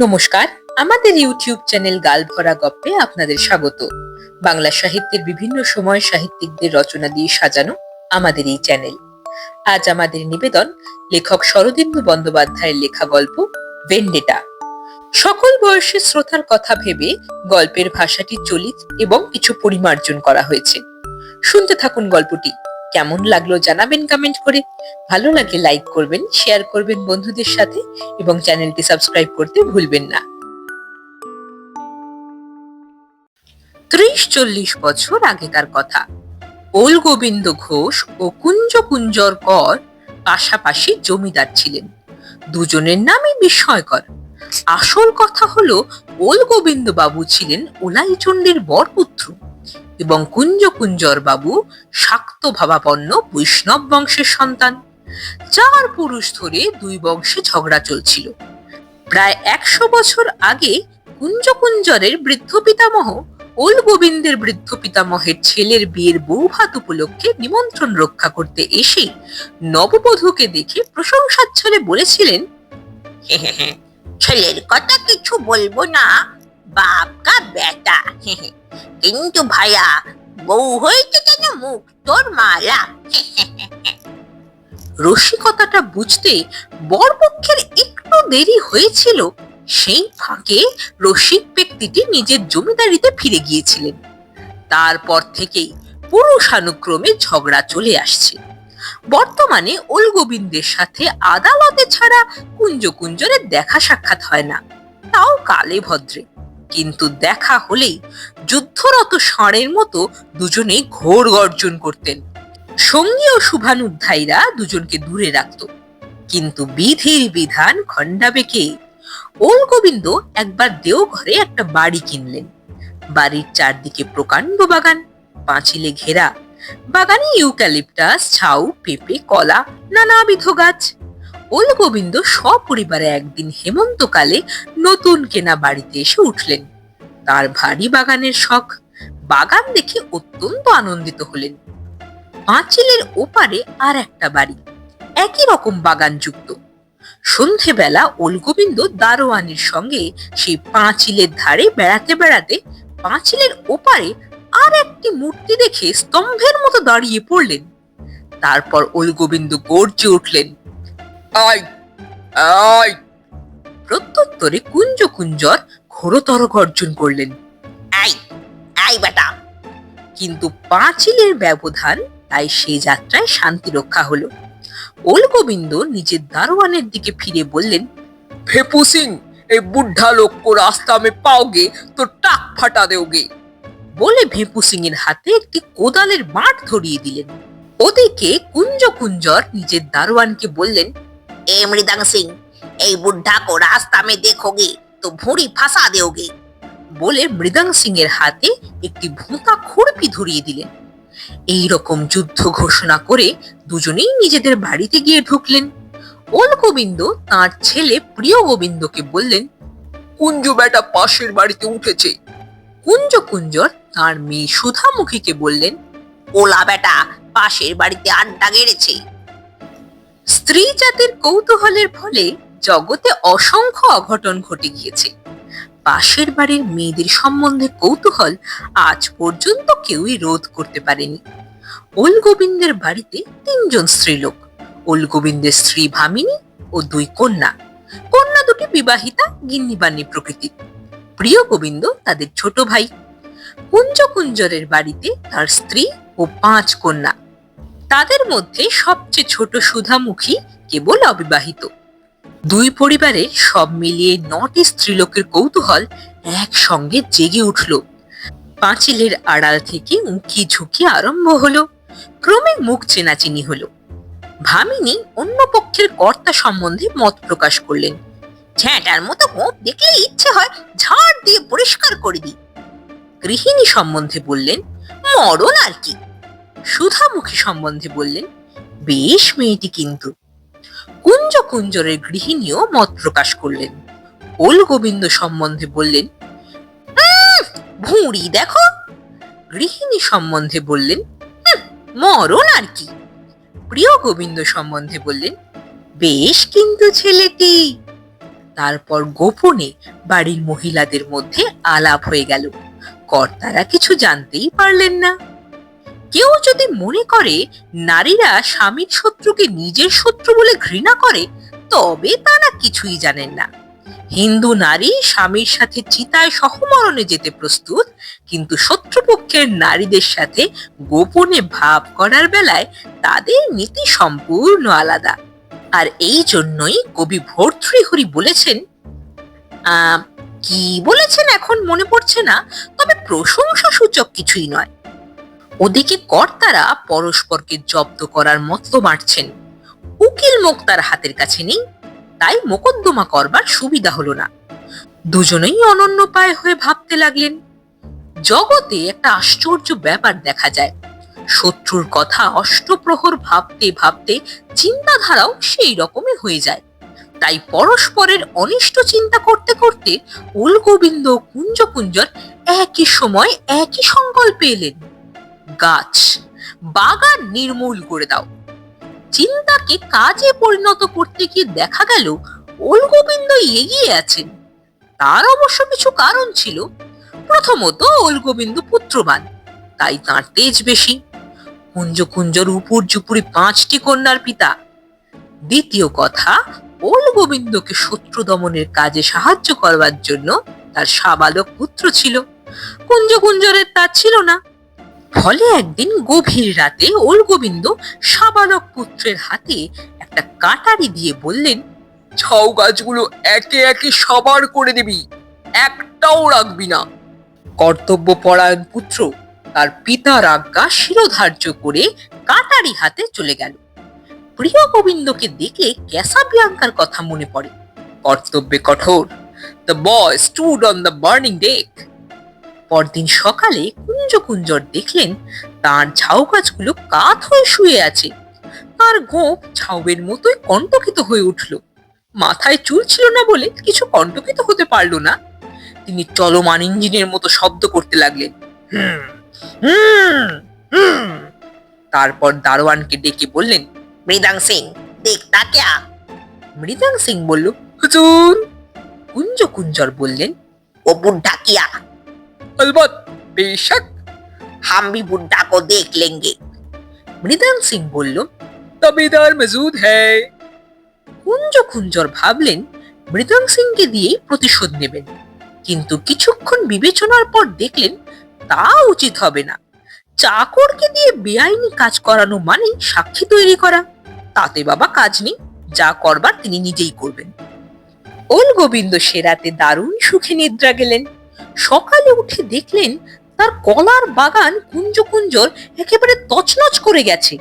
নমস্কার, আমাদের YouTube channel গালভরা গপ্পে আপনাদের স্বাগত। বাংলা সাহিত্যের বিভিন্ন সময় সাহিত্যিকদের রচনা দিয়ে সাজানো আমাদের এই চ্যানেল। আজ আমাদের নিবেদন লেখক শরদিন্দু বন্দ্যোপাধ্যায়ের লেখা গল্প ভেন্ডেটা। সকল বয়সী শ্রোতার কথা ভেবে গল্পের ভাষাটি চলিত এবং কিছু পরিমার্জন করা হয়েছে। শুনতে থাকুন গল্পটি। কেমন লাগলো জানাবেন কমেন্ট করে। ভালো লাগলে লাইক করবেন, শেয়ার করবেন বন্ধুদের সাথে এবং চ্যানেলটি সাবস্ক্রাইব করতে ভুলবেন না। ৩০-৪০ বছর আগেকার কথা। ওল গোবিন্দ ঘোষ ও কুঞ্জ কুঞ্জর কর পাশাপাশি জমিদার ছিলেন। দুজনের নামই বিস্ময়কর। আসল কথা হলো ওল গোবিন্দ বাবু ছিলেন ওলাইচণ্ডীর বরপুত্র এবং কুঞ্জ কুঞ্জর বাবু শাক্ত ভাবাপন্ন বৈষ্ণব বংশের সন্তান। ৪ পুরুষ ধরে দুই বংশে ঝগড়া চলছিল। প্রায় ১০০ বছর আগে কুঞ্জ কুঞ্জরের বৃদ্ধ পিতামহ ওল গোবিন্দের বৃদ্ধ পিতামহের ছেলের বিয়ের বৌভাত উপলক্ষে নিমন্ত্রণ রক্ষা করতে এসে নববধূকে দেখে প্রশংসাচ্ছলে বলেছিলেন, ছেলের কথা কিছু বলবো না, বাপ কা বেটা, কিন্তু ভাইয়া বউ হয়েছে যেন মুক্তোর মালা। রসিকতাটা বুঝতে বরপক্ষের একটু দেরি হয়েছিল। সেই ফাঁকে রসিক ব্যক্তিটি নিজের জমিদারিতে ফিরে গিয়েছিলেন। তারপর থেকেই পুরুষানুক্রমে ঝগড়া চলে আসছে। বর্তমানে ওল গোবিন্দের সাথে আদালতে ছাড়া কুঞ্জ কুঞ্জরের দেখা সাক্ষাৎ হয় না, তাও কালে ভদ্রে। কিন্তু দেখা হলেই যুদ্ধরত ষাঁড়ের মতো দুজনেই ঘোর গর্জন করতেন। সঙ্গী ও শুভানুধ্যায়ীরা দুজনকে দূরে রাখত, কিন্তু বিধির বিধান খণ্ডাবে কে? ওল গোবিন্দ একবার দেওঘরে একটা বাড়ি কিনলেন। বাড়ির চারদিকে প্রকাণ্ড বাগান, পাঁচিলে ঘেরা। বাগানে ইউক্যালিপটাস, ঝাউ, পেঁপে, কলা, নানাবিধ গাছ। ওল গোবিন্দ সপরিবারে একদিন হেমন্তকালে নতুন কেনা বাড়িতে এসে উঠলেন। তার ভারী বাগানের শখ। বাগান দেখে অত্যন্ত আনন্দিত হলেন। পাঁচিলের ওপারে আর একটা বাড়ি, একই রকম বাগান যুক্ত। সন্ধেবেলা ওল গোবিন্দ দারোয়ানের সঙ্গে সেই পাঁচিলের ধারে বেড়াতে বেড়াতে পাঁচিলের ওপারে আর একটি মূর্তি দেখে স্তম্ভের মতো দাঁড়িয়ে পড়লেন। তারপর ওল গোবিন্দ গর্জে উঠলেন, আয় আয়! প্রত্যুত্তরে কুঞ্জ কুঞ্জর ঘোরতর গর্জন করলেন, আই আই বেটা। কিন্তু পাঁচিলের ব্যবধান, তাই সে যাত্রায় শান্তি রক্ষা হলো। ওল গোবিন্দ নিজের দারোয়ানের দিকে ফিরে বললেন, ভেপু সিং, এই বুদ্ধা লোক কো রাস্তা মে পাওগে তো টাক ফাটা দেওগে। বলে ভেপু সিং এর হাতে একটি কোদালের বাঁট ধরিয়ে দিলেন। ওদিকে কুঞ্জ কুঞ্জর নিজের দারোয়ানকে বললেন, এ মৃদাং সিং, এই বুদ্ধা কো রাস্তা মে দেখোগে তো ভুঁড়ি ফাঁসা দেওগে। বলে মৃদাং সিং এর হাতে একটি ভোঁতা খুরপি ধরিয়ে দিলেন। এই রকম যুদ্ধ ঘোষণা করে দুজনেই নিজেদের বাড়িতে গিয়ে ঢুকলেন। ওল গোবিন্দ তাঁর ছেলে প্রিয় গোবিন্দকে বললেন, কুঞ্জ বেটা পাশের বাড়িতে উঠেছে। কুঞ্জ কুঞ্জর তাঁর মেয়ে সুধামুখীকে বললেন, ওলা বেটা পাশের বাড়িতে আড্ডা গেড়েছে। স্ত্রী জাতির কৌতূহলের ফলে জগতে অসংখ্য অঘটন ঘটে গিয়েছে। পাশের বাড়ির মেয়েদের সম্বন্ধে কৌতূহল আজ পর্যন্ত কেউই রোধ করতে পারেনি। ওল গোবিন্দের বাড়িতে ৩ জন স্ত্রীলোক, ওল গোবিন্দের স্ত্রী ভামিনী ও 2 কন্যা। কন্যা দুটি বিবাহিতা, গিন্নিবান্নি প্রকৃতির। প্রিয় গোবিন্দ তাদের ছোট ভাই। কুঞ্জ কুঞ্জরের বাড়িতে তার স্ত্রী ও 5 কন্যা। তাদের মধ্যে সবচেয়ে ছোট সুধামুখী কেবল অবিবাহিত। 2 পরিবারের সব মিলিয়ে 9টি স্ত্রীলোকের কৌতূহল একসঙ্গে জেগে উঠল। পাঁচিলের আড়াল থেকে উঁকি ঝুঁকি আরম্ভ হলো। ক্রমে মুখ চেনাচিনি হলো। ভামিনী অন্য পক্ষের কর্তা সম্বন্ধে মত প্রকাশ করলেন, ঝ্যাঁটার মতো গোপ দেখলে ইচ্ছে হয় ঝাড় দিয়ে পরিষ্কার করে দিই। গৃহিণী সম্বন্ধে বললেন, মরণ আর কি। সুধামুখী সম্বন্ধে বললেন, বেশ মেয়েটি কিন্তু। কুঞ্জ কুঞ্জরের গৃহিণীও মত প্রকাশ করলেন। ওল গোবিন্দ সম্বন্ধে বললেন, ভুঁড়ি দেখো। গৃহিণী সম্বন্ধে বললেন, মরণ আর কি। প্রিয় গোবিন্দ সম্বন্ধে বললেন, বেশ কিন্তু ছেলেটি। তারপর গোপনে বাড়ির মহিলাদের মধ্যে আলাপ হয়ে গেল। কর্তারা কিছু জানতেই পারলেন না। কেউ যদি মনে করে নারীরা স্বামীর শত্রুকে নিজের শত্রু বলে ঘৃণা করে, তবে তারা কিছুই জানেন না। হিন্দু নারী স্বামীর সাথে চিতায় সহমরণে যেতে প্রস্তুত, কিন্তু শত্রুপক্ষের নারীদের সাথে গোপনে ভাব করার বেলায় তাদের নীতি সম্পূর্ণ আলাদা। আর এই জন্যই কবি ভর্তৃহরি বলেছেন, কি বলেছেন এখন মনে পড়ছে না, তবে প্রশংসা সূচক কিছুই নয়। ওদিকে কর্তারা পরস্পরকে জব্দ করার মতলব বাঁটছেন। উকিল মোক্তার হাতের কাছে নেই, তাই মোকদ্দমা করবার সুবিধা হলো না। দুজনেই অনন্য পায় হয়ে ভাবতে লাগলেন। জগতে একটা আশ্চর্য ব্যাপার দেখা যায়, শত্রুর কথা অষ্টপ্রহর ভাবতে ভাবতে চিন্তাধারাও সেই রকমই হয়ে যায়। তাই পরস্পরের অনিষ্ট চিন্তা করতে করতে উলগোবিন্দ কুঞ্জকুঞ্জর একই সময় একই সংকল্পে এলেন, গাছ বাগান নির্মূল করে দাও। চিন্তাকে কাজে পরিণত করতে গিয়ে দেখা গেল উলগোবিন্দ এগিয়ে আছেন। তার অবশ্য কিছু কারণ ছিল। প্রথমত, উলগোবিন্দ পুত্রবান, তাই তাঁর তেজ বেশি। কুঞ্জকুঞ্জর উপর্যুপুরি 5টি কন্যার পিতা। দ্বিতীয় কথা, উলগোবিন্দকে শত্রু দমনের কাজে সাহায্য করবার জন্য তার সাবালক পুত্র ছিল, কুঞ্জকুঞ্জরের তা ছিল না। ফলে একদিন গভীর রাতে উলগোবিন্দ সাবালক পুত্রের হাতে একটা কাটারি দিয়ে বললেন, ঝাউ গাছগুলো একে একে সবার করে দিবি, একটাও রাখবি না। কর্তব্যপরায়ণ পুত্র তার পিতার আজ্ঞা শিরোধার্য করে কাটারি হাতে চলে গেল। প্রিয় গোবিন্দকে দেখে ক্যাসাবিয়াঙ্কার কথা মনে পড়ে, কর্তব্যে কঠোর। The boy stood on the burning deck. পরদিন সকালে কুঞ্জকুঞ্জর দেখলেন তার ঝাউ গাছগুলো কাত হয়ে শুয়ে আছে। তার গোঁফ ঝাউয়ের মতোই কণ্টকিত হয়ে উঠল। মাথায় চুল ছিল না বলে কিছু কণ্টকিত হতে পারল না। তিনি চলমান ইঞ্জিনের মতো শব্দ করতে লাগলেন। তারপর দারোয়ানকে ডেকে বললেন, মৃদাং সিং, দেখতা ক্যা? মৃদাং সিং বলল, হুজুর। কুঞ্জকুঞ্জর বললেন, ও বুদ্ধা কিয়া? अलबत, बेशक। हम भी बुड्ढा को देख लेंगे। মৃদাং সিং বলল, তাবেদার মজুদ হ্যায়। কুঞ্জকুঞ্জর ভাবলেন মৃদাং সিংকে দিয়েই প্রতিশোধ নেবেন, কিন্তু কিছুক্ষণ বিবেচনার পর দেখলেন তা উচিত হবে না। চাকরকে দিয়ে বেআইনি কাজ করানো মানে সাক্ষী তৈরি করা, তাতে বাবা কাজ নেই, যা করবার তিনি নিজেই করবেন। উলগোবিন্দ সে রাতে দারুণ সুখে নিদ্রা গেলেন। সকালে উঠে দেখলেন তার কলার বাগান কুঞ্জকুঞ্জর একেবারে তছনছ করে গেছে।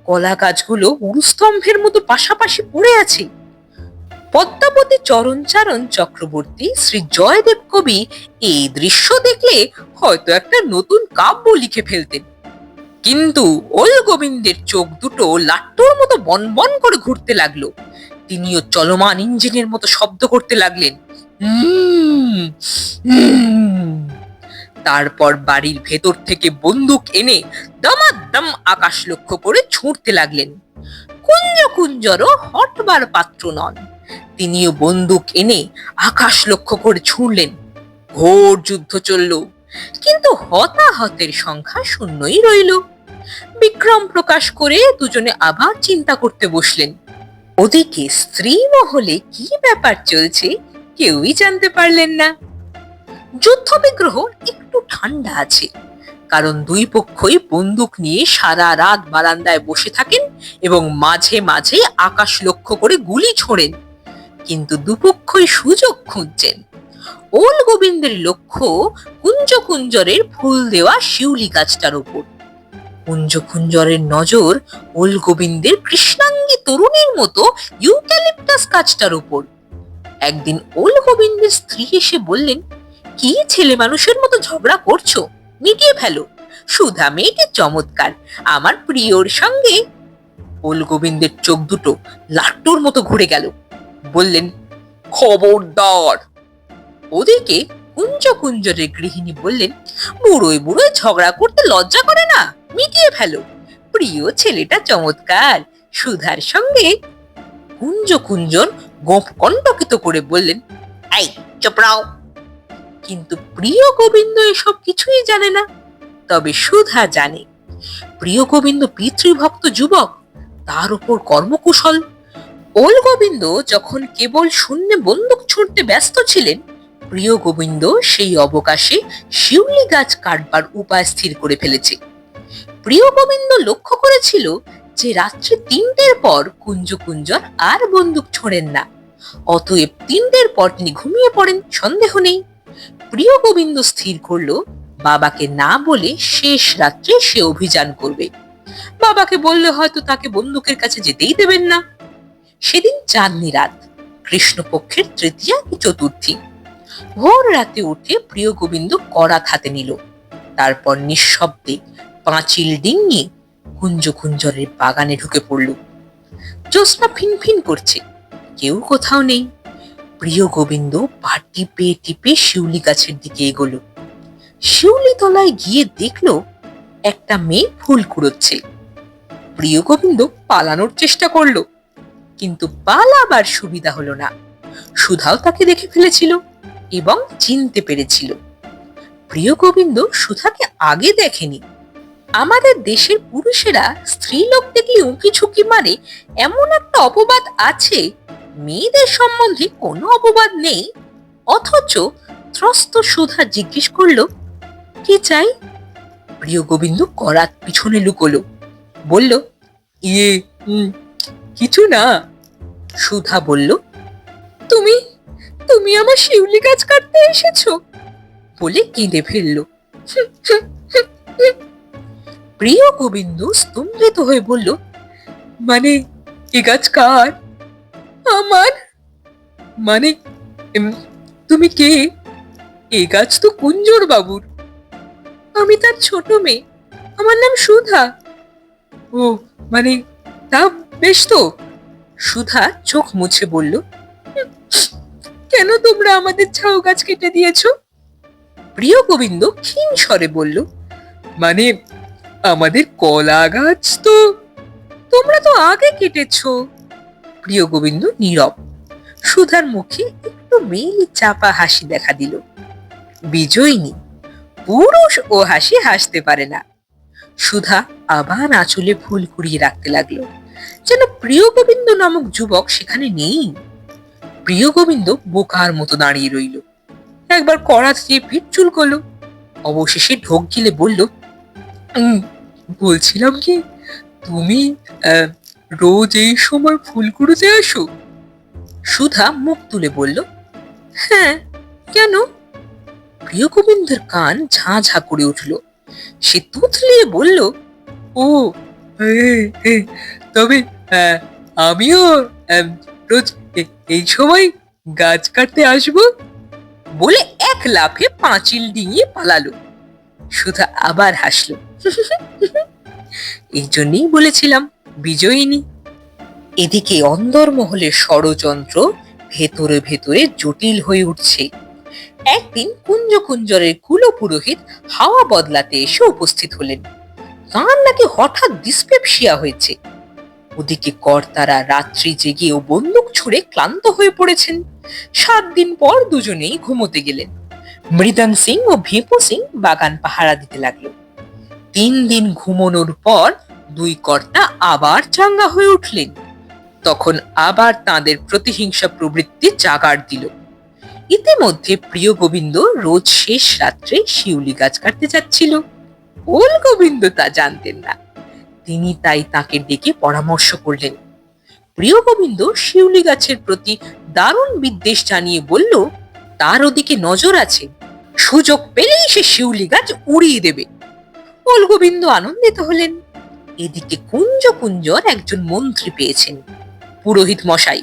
কলা গাছগুলো উরুস্তম্ভের মতো পাশাপাশি পড়ে আছে। পদ্মাবতী চরণচারণ চক্রবর্তী শ্রী জয়দেব কবি এই দৃশ্য দেখলে হয়তো একটা নতুন কাব্য লিখে ফেলতেন, কিন্তু উলগোবিন্দের চোখ দুটো লাট্টুর মতো বনবন করে ঘুরতে লাগলো। তিনিও চলমান ইঞ্জিনের মতো শব্দ করতে লাগলেন। তারপর বাড়ির ভেতর থেকে বন্দুক এনে দমাদম আকাশ লক্ষ্য করে ছুঁড়তে লাগলেন। কুঞ্জকুঞ্জরও হটবার পাত্র নন, তিনিও বন্দুক এনে আকাশ লক্ষ্য করে ছুঁড়লেন। ঘোর যুদ্ধ চলল, কিন্তু হতাহতের সংখ্যা শূন্যই রইল। বিক্রম প্রকাশ করে দুজনে আবার চিন্তা করতে বসলেন। ওদিকে স্ত্রী মহলে কি ব্যাপার চলছে কেউই জানতে পারলেন না। যুদ্ধ বিগ্রহ একটু ঠান্ডা আছে, কারণ দুই পক্ষই বন্দুক নিয়ে সারা রাত বারান্দায় বসে থাকেন এবং মাঝে মাঝে আকাশ লক্ষ্য করে গুলি ছোড়েন, কিন্তু দুপক্ষই সুযোগ খুঁজছেন। উলগোবিন্দের লক্ষ্য কুঞ্জকুঞ্জরের ফুল দেওয়া শিউলি গাছটার উপর। কুঞ্জকুঞ্জরের নজর উলগোবিন্দের কৃষ্ণাঙ্গী তরুণীর মতো ইউক্যালিপটাস গাছটার উপর। একদিন উলগোবিন্দের স্ত্রী এসে বললেন, কি ছেলে মানুষের মতো ঝগড়া করছো, মিটিয়ে ফেলো। সুধা মেয়েটি চমৎকার, আমার প্রিয়র সঙ্গে। উলগোবিন্দের চোখ দুটো লাট্টুর মতো ঘুরে গেল। বললেন, খবরদার। ওদিকে কুঞ্জকুঞ্জরের গৃহিণী বললেন, বুড়োয় বুড়োয় ঝগড়া করতে লজ্জা করে না, মিটিয়ে ফেলো। প্রিয় ছেলেটা চমৎকার, সুধার সঙ্গে। কুঞ্জকুঞ্জর গোপ কণ্টকিত করে বললেন, এই চুপ রাও। কিন্তু প্রিয় গোবিন্দ এসব কিছুই জানে না। তবে সুধা জানে। প্রিয় গোবিন্দ পিতৃভক্ত যুবক, তার উপর কর্মকুশল। ওল গোবিন্দ যখন কেবল শূন্যে বন্দুক ছুঁড়তে ব্যস্ত ছিলেন, প্রিয় গোবিন্দ সেই অবকাশে শিউলি গাছ কাটবার উপায় স্থির করে ফেলেছে। প্রিয় গোবিন্দ লক্ষ্য করেছিল যে রাত্রি ৩টের পর কুঞ্জ কুঞ্জর আর বন্দুক ছোড়েন না। অতএব ৩টের পর তিনি ঘুমিয়ে পড়েন, সন্দেহ নেই। প্রিয় গোবিন্দ স্থির করলো বাবাকে না বলে শেষ রাত্রে সে অভিযান করবে। বাবাকে বললে হয়তো তাকে বন্দুকের কাছে যেতেই দেবেন না। সেদিন চাঁদনি রাত, কৃষ্ণপক্ষের তৃতীয়া কি চতুর্থী। ভোর রাতে উঠে প্রিয় গোবিন্দ করাত হাতে নিল। তারপর নিঃশব্দে পাঁচিল ডিঙিয়ে কুঞ্জ কুঞ্জরের বাগানে ঢুকে পড়ল। জ্যোৎস্না ফিনফিন করছে, কেউ কোথাও নেই। প্রিয় গোবিন্দ পা টিপে টিপে শিউলি গাছের দিকে এগোলো। শিউলি তলায় গিয়ে দেখলো একটা মেয়ে ফুল কুড়োচ্ছে। প্রিয় গোবিন্দ পালানোর চেষ্টা করলো, কিন্তু পালাবার সুবিধা হলো না। সুধাও তাকে দেখে ফেলেছিল এবং চিনতে পেরেছিল। প্রিয় গোবিন্দ সুধাকে আগে দেখেনি। আমাদের দেশের পুরুষেরা স্ত্রীলোক দেখলে উঁকি ঝুঁকি মারে, এমন একটা অপবাদ আছে। মেয়েদের সম্বন্ধে কোনো অপবাদ নেই। অথচ ত্রস্ত সুধা জিজ্ঞেস করলো, কি চাই? প্রিয় গোবিন্দ করাত পিছনে লুকোলো, বলল, ইয়ে কিছু না। সুধা বলল, তুমি তুমি আমার শিউলি গাছ কাটতে এসেছো? বলে কেঁদে ফেলল। প্রিয় গোবিন্দ স্তম্ভিত হয়ে বলল, মানে এ গাছ কার? আমার। মানে তুমি কে? এ গাছ তো কুঞ্জর বাবুর। আমি তার ছোট মেয়ে, আমার নাম সুধা। ও মানে তা বেশ তো। সুধা চোখ মুছে বলল, কেন তোমরা আমাদের ঝাউ গাছ কেটে দিয়েছো? প্রিয় গোবিন্দ ক্ষীণ স্বরে বলল, মানে আমাদের কলা গাছ তো তোমরা তো আগে কেটেছো। প্রিয় গোবিন্দ নীরব। সুধার মুখে একটু মেয়েলি চাপা হাসি দেখা দিল। বিজয়িনী, পুরুষ ও হাসি হাসতে পারে না। সুধা আবার আঁচলে ফুল কুড়িয়ে রাখতে লাগলো, যেন প্রিয় গোবিন্দ নামক যুবক সেখানে নেই। প্রিয় গোবিন্দ বোকার মতো দাঁড়িয়ে রইল। একবার করাত দিয়ে পিঠ চুলকোলো, অবশেষে ঢোক গিলে বলল, বলছিলাম কি, তুমি রোজ এই সময় ফুল কুড়োতে আসো? সুধা মুখ তুলে বলল, হ্যাঁ, কেন? প্রিয় গোবিন্দের কান ঝাঁ ঝাঁ করে উঠল। সে তুতলিয়ে বলল, ও তবে আমিও রোজ এই সময় গাছ কাটতে আসবো। বলে এক লাফে পাঁচিল ডিঙিয়ে পালালো। সুধা আবার হাসল। এই জন্যই বলেছিলাম বিজয়িনী। এদিকে অন্দরমহলের ষড়যন্ত্র ভেতরে ভেতরে জটিল হয়ে উঠছে। একদিন কুঞ্জ কুঞ্জরের কুলপুরোহিত হাওয়া বদলাতে এসে উপস্থিত হলেন। তাঁর নাকি হঠাৎ ডিসপেপসিয়া হয়েছে। ওদিকে কর্তারা রাত্রি জেগে ও বন্দুক ছুড়ে ক্লান্ত হয়ে পড়েছেন। 7 দিন পর দুজনেই ঘুমোতে গেলেন। মৃদান সিং ও ভেপু সিং বাগান পাহারা দিতে লাগলো। 3 দিন ঘুমানোর পর দুই কর্তা আবার চাঙ্গা হয়ে উঠলেন। তখন আবার তাদের প্রতিহিংসা প্রবৃত্তি জাগার দিল। ইতিমধ্যে প্রিয় গোবিন্দ রোজ শেষ রাত্রে শিউলি গাছ কাটতে যাচ্ছিল। ওল গোবিন্দ তা জানতেন না। তিনি তাই তাকে ডেকে পরামর্শ করলেন। প্রিয় গোবিন্দ শিউলি গাছের প্রতি দারুণ বিদ্বেষ জানিয়ে বলল, তার ওদিকে নজর আছে, সুযোগ পেলেই সে শিউলি গাছ উড়িয়ে দেবে। ওল গোবিন্দ আনন্দিত হলেন। এদিকে কুঞ্জ কুঞ্জর একজন মন্ত্রী পেয়েছেন, পুরোহিত মশাই।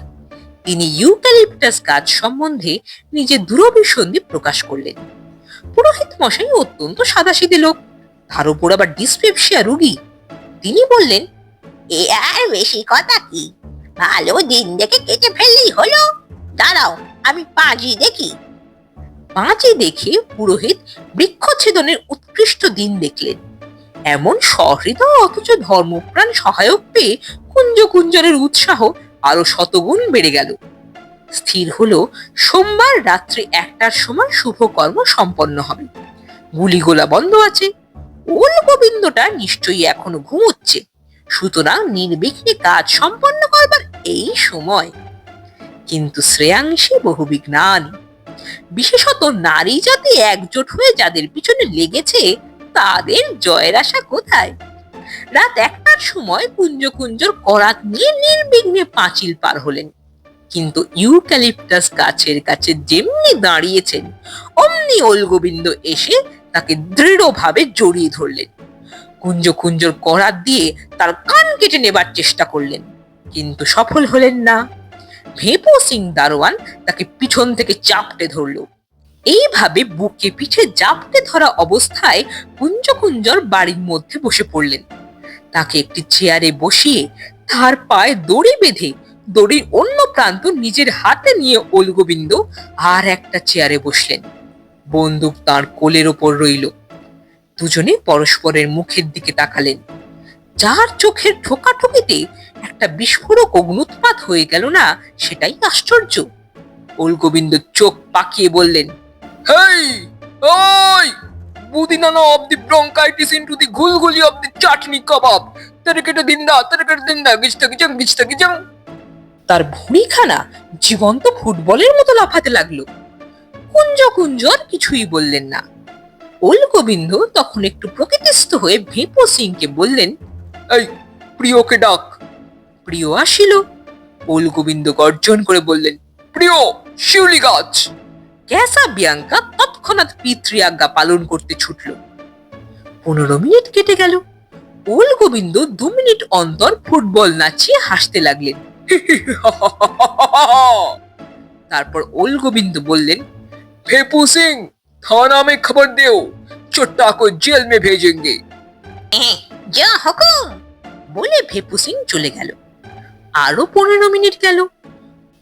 তিনি ইউক্যালিপটাস গাছ সম্বন্ধে নিজের দূরভিসন্ধি প্রকাশ করলেন। পুরোহিত মশাই অত্যন্ত সাদাসিধে লোক, তার উপর আবার ডিসপেপসিয়া রোগী। তিনি বললেন, এ আর বেশি কথা কি, ভালো দিন দেখে কেটে ফেললেই হলো। দাঁড়াও, আমি পাঁজি দেখি। পাঁচে দেখে পুরোহিত বৃক্ষচ্ছেদনের উৎকৃষ্ট দিন দেখলেন। এমন সহৃদয় অথচ ধর্মপ্রাণ সহায়ক পেয়ে কুঞ্জ কুঞ্জরের উৎসাহ আরো শতগুণ বেড়ে গেল। স্থির হলো সোমবার রাত্রি 1টার সময় শুভকর্ম সম্পন্ন হবে। গুলিগোলা বন্ধ আছে, ওল গোবিন্দটা নিশ্চয়ই এখনো ঘুমোচ্ছে, সুতরাং নির্বিঘ্নে কাজ সম্পন্ন করবার এই সময়। কিন্তু শ্রেয়াংশী বহুবিঘ্নানি, বিশেষত নারী জাতি একজোট হয়ে যাদের পিছনে লেগেছে তাদের জয়ের আশা কোথায়? রাত 1টার সময় কুঞ্জ কুঞ্জর করাত নিয়ে নির্বিঘ্নে পাঁচিল পার হলেন, কিন্তু ইউক্যালিপটাস গাছের কাছে যেমনি দাঁড়িয়েছেন অমনি ওল গোবিন্দ এসে তাকে দৃঢ়ভাবে জড়িয়ে ধরলেন। কুঞ্জ কুঞ্জর করাত দিয়ে তার কান কেটে নেবার চেষ্টা করলেন, কিন্তু সফল হলেন না। ভেপো সিং দারোয়ান তাকে পিছন থেকে চাপটে ধরল। এইভাবে বুকে পিঠে জাপটে ধরা অবস্থায় কুঞ্জ কুঞ্জর বাড়ির মধ্যে বসে পড়লেন। তাকে একটি চেয়ারে বসিয়ে তার পায়ে দড়ি বেঁধে দড়ির অন্য প্রান্ত নিজের হাতে নিয়ে ওল গোবিন্দ আর একটা চেয়ারে বসলেন। বন্দুক তার কোলের ওপর রইল। দুজনে পরস্পরের মুখের দিকে তাকালেন। যার চোখের ঠোকাঠুকিতে একটা বিস্ফোরক অগ্নুৎপাত হয়ে গেল না, সেটাই আশ্চর্য। ওল গোবিন্দ চোখ পাকিয়ে বললেন, Hey! Oi! Budinana of the bronchitis into the gulguli of the chutney kebab. Terekete dinda, gichta gijang. তার ভুঁড়িখানা জীবন্ত ফুটবলের মতো লাফাতে লাগলো। কুঞ্জ কুঞ্জর কিছুই বললেন না। ওল গোবিন্দ তখন একটু প্রকৃতিস্থ হয়ে ভেপো সিংকে বললেন, এই প্রিয়কে ডাক। প্রিয় আসিল। ওল গোবিন্দ গর্জন করে বললেন, প্রিয় শিউলি গাছ। ক্যাসা বিয়াঙ্কা তৎক্ষণাৎ পিতৃ আজ্ঞা পালন করতে ছুটল। 15 মিনিট কেটে গেল। ওল গোবিন্দ 2 মিনিট অন্তর ফুটবল নাচিয়ে হাসতে লাগলেন। তারপর ওল গোবিন্দ বললেন, भेपू सिंह थाना में खबर दो, चुट्टा को जेल में भेजेंगे। যা হুকুম। বলে ভেপু সিং চলে গেল। আরো 15 মিনিট গেল।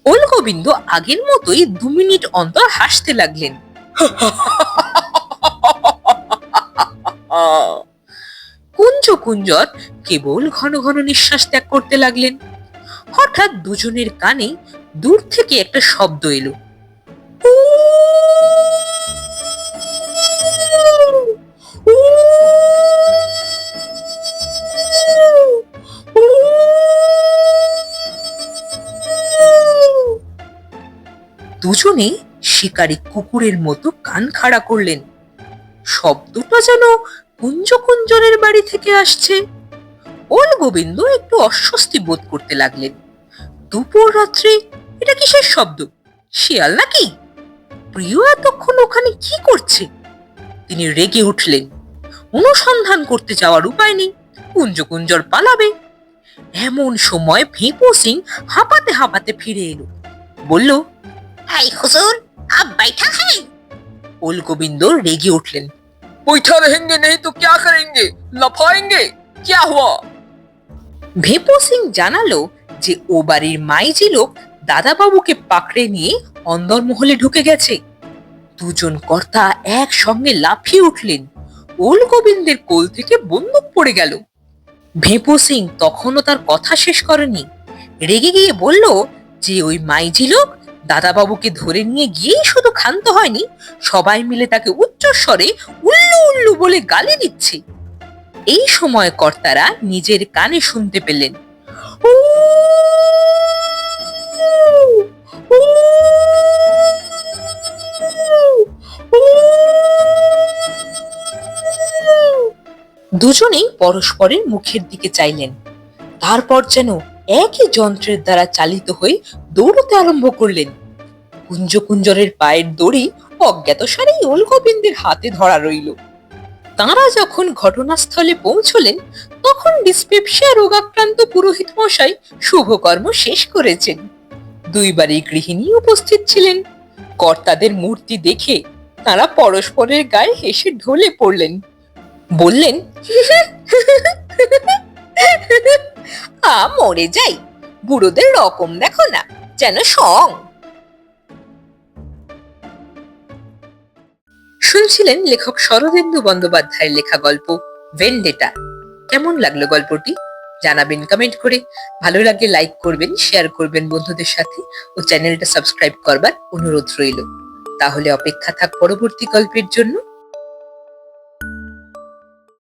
ওল গোবিন্দ আগের মতোই 2 মিনিট অন্তর হাসতে লাগলেন। কুঞ্জ কুঞ্জর কেবল ঘন ঘন নিঃশ্বাস ত্যাগ করতে লাগলেন। হঠাৎ দুজনের কানে দূর থেকে একটা শব্দ এলো। দুজনে শিকারী কুকুরের মতো কান খাড়া করলেন। শব্দটা যেন কুঞ্জ কুঞ্জরের বাড়ি থেকে আসছে। ওল গোবিন্দ একটু অস্বস্তি বোধ করতে লাগলেন। দুপুর রাত্রে এটা কিসের শব্দ? শিয়াল নাকি? প্রিয় এতক্ষণ ওখানে কি করছে? তিনি রেগে উঠলেন। অনুসন্ধান করতে যাওয়ার উপায় নেই, কুঞ্জ কুঞ্জর পালাবে। এমন সময় ভেপো সিং হাঁপাতে হাঁপাতে ফিরে এলো। বলল, এই হুজুর, আপ बैठा है? ওল গোবিন্দ রেগে উঠলেন। बैठा रहेंगे नहीं तो क्या करेंगे? लफाएंगे? क्या हुआ? ভেপো সিং জানালো যে ও বাড়ির মাইজি লোক দাদাবাবুকে পাকড়ে নিয়ে অন্দরমহলে ঢুকে গেছে। দুজন কর্তা একসঙ্গে লাফিয়ে উঠলেন। ওল গোবিন্দের কোল থেকে বন্দুক পড়ে গেল। ভেপো সিং তখনও তার কথা শেষ করেনি। রেগে গিয়ে বলল যে ওই মাইজি লোক দাদাবাবুকে ধরে নিয়ে গিয়েই শুধু ক্ষান্ত হয়নি, সবাই মিলে তাকে উচ্চস্বরে উল্লু উল্লু বলে গালি দিচ্ছে। এই সময় কর্তারা নিজের কানে শুনতে পেলেন, দুজনেই পরস্পরের মুখের দিকে চাইলেন। তারপর যেন একই যন্ত্রের দ্বারা চালিত হয়ে দৌড়তে আরম্ভ করলেন। কুঞ্জ কুঞ্জরের পায়ের দড়ি অজ্ঞাতসারেই ওল গোবিন্দের হাতে ধরা রইল। তাঁরা যখন ঘটনাস্থলে পৌঁছলেন তখন ডিসপেপসিয়া রোগাক্রান্ত পুরোহিত মশাই শুভকর্ম শেষ করেছেন। দুইবারই গৃহিণী উপস্থিত ছিলেন। কর্তাদের মূর্তি দেখে তাঁরা পরস্পরের গায়ে হেসে ঢলে পড়লেন। বললেন, মরে যাই, বুড়োদের রকম দেখো না, যেন সং। শুনছিলেন লেখক শরদিন্দু বন্দ্যোপাধ্যায়ের লেখা গল্প ভেন্ডেটা। কেমন লাগলো গল্পটি? জানাবেন কমেন্ট করে। ভালো লাগলে লাইক করবেন, শেয়ার করবেন বন্ধুদের সাথে ও চ্যানেলটা সাবস্ক্রাইব করবার অনুরোধ রইল। তাহলে অপেক্ষা থাক পরবর্তী গল্পের জন্য।